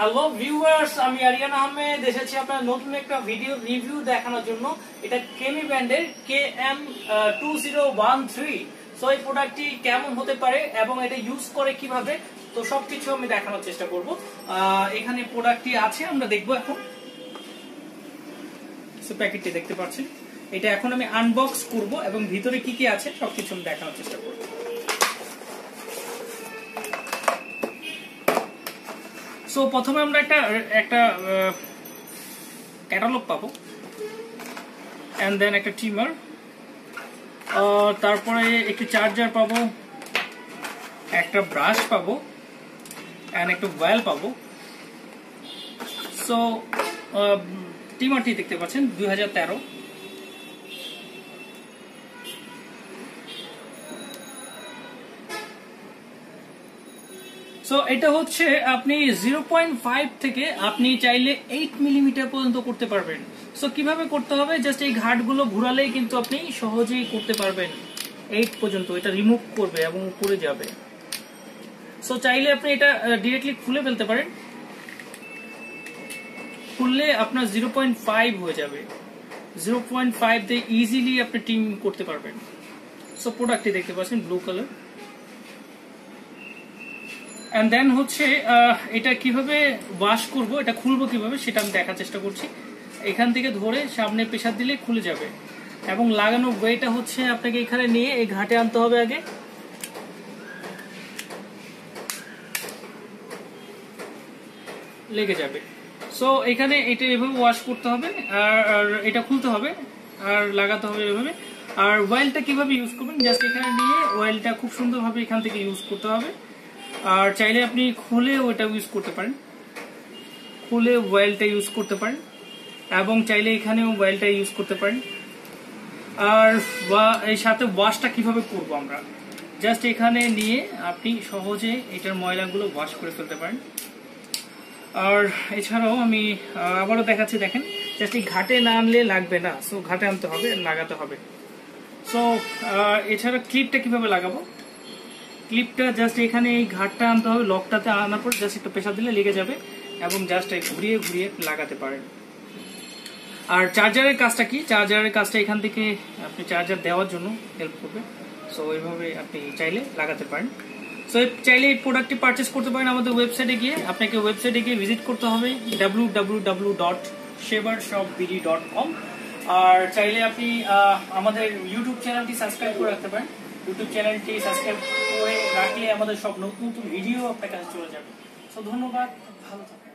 Hello viewers, আমি আরিয়ান আহমেদ এসেছি আপনার নতুন একটা ভিডিও রিভিউ দেখানোর জন্য। এটা কেমি ব্র্যান্ডের KM2013। সো এই প্রোডাক্টটি কেমন হতে পারে এবং এটা ইউজ করে কিভাবে, তো সবকিছু আমি দেখানোর চেষ্টা করব। এখানে প্রোডাক্টটি আছে, আমরা দেখব এখন। সো প্যাকেটটি দেখতে পাচ্ছেন, এটা এখন আমি আনবক্স করব এবং ভিতরে কি কি আছে সবকিছু আমি দেখানোর চেষ্টা করব। সো প্রথমে আমরা একটা ক্যাটালগ পাবো, এন্ড দেন একটা ট্রিমার, তারপরে একটি চার্জার পাবো, একটা ব্রাশ পাবো, এন্ড একটা ওয়্যাল পাবো। সো ট্রিমারটি দেখতে পাচ্ছেন 2013। সো এটা হচ্ছে আপনি 0.5 থেকে আপনি চাইলে 8 মিলিমিটার পর্যন্ত করতে পারবেন। সো কিভাবে করতে হবে, জাস্ট এই ঘাটগুলো ঘোরালেই কিন্তু আপনি সহজেই করতে পারবেন। 8 পর্যন্ত এটা রিমুভ করবে এবং উপরে যাবে। সো চাইলে আপনি এটা ডিরেক্টলি খুলে ফেলতে পারেন, খুললে আপনার 0.5 হয়ে যাবে। 0.5 দিয়ে ইজিলি আপনি ট্রিম করতে পারবেন। সো প্রোডাক্টটি দেখতে পাচ্ছেন ব্লু কালার। এন্ড দেন হচ্ছে এটা কিভাবে ওয়াশ করব, এটা খুলবো কিভাবে সেটা আমি দেখার চেষ্টা করছি। এখান থেকে ধরে সামনে প্রেসার দিলে খুলে যাবে এবং লাগানো ওয়েটা হচ্ছে আপনাকে এখানে নিয়ে এই ঘাটে আনতে হবে, আগে লেগে যাবে। সো এখানে এটা এভাবে ওয়াশ করতে হবে, আর এটা খুলতে হবে আর লাগাতে হবে এভাবে। আর ওয়েলটা কিভাবে ইউজ করবেন, জাস্ট এখানে নিয়ে ওয়েলটা খুব সুন্দরভাবে এখান থেকে ইউজ করতে হবে। আর চাইলে আপনি খুলে ওটা ইউজ করতে পারেন, খুলে ওয়েলটা ইউজ করতে পারেন এবং চাইলে এখানেও ওয়েলটা ইউজ করতে পারেন। আর এই সাথে ওয়াশটা কিভাবে করব আমরা, জাস্ট এখানে নিয়ে আপনি সহজে এটার ময়লাগুলো ওয়াশ করে ফেলতে পারেন। আর এছাড়াও আমি আবারও দেখাচ্ছি, দেখেন জাস্ট এই ঘাটে না আনলে লাগবে না, সো ঘাটে আনতে হবে, লাগাতে হবে। সো এছাড়া ক্লিপটা কিভাবে লাগাবো, ক্লিপটা জাস্ট এখানে এই ঘাটটা আনতে হবে, লকটাতে আনার পর জাস্ট একটা প্রেসার দিলে লেগে যাবে এবং জাস্ট ঘুরিয়ে ঘুরিয়ে লাগাতে পারেন। আর চার্জারের কাজটা কি, চার্জারের কাজটা এখান থেকে আপনি চার্জার দেওয়ার জন্য হেল্প করবে। সো এইভাবে আপনি চাইলে লাগাতে পারেন। সো চাইলে এই প্রোডাক্টটি পারচেস করতে পারেন আমাদের ওয়েবসাইটে গিয়ে। আপনাকে ওয়েবসাইটে গিয়ে ভিজিট করতে হবে www.shavershopbd.com। আর চাইলে আপনি আমাদের ইউটিউব চ্যানেলটি সাবস্ক্রাইব করে রাখতে পারেন। ইউটিউব চ্যানেলটি সাবস্ক্রাইব করে রাখলে আমাদের সব নতুন নতুন ভিডিও আপনার কাছে চলে যাবে। সো ধন্যবাদ, ভালো থাকবেন।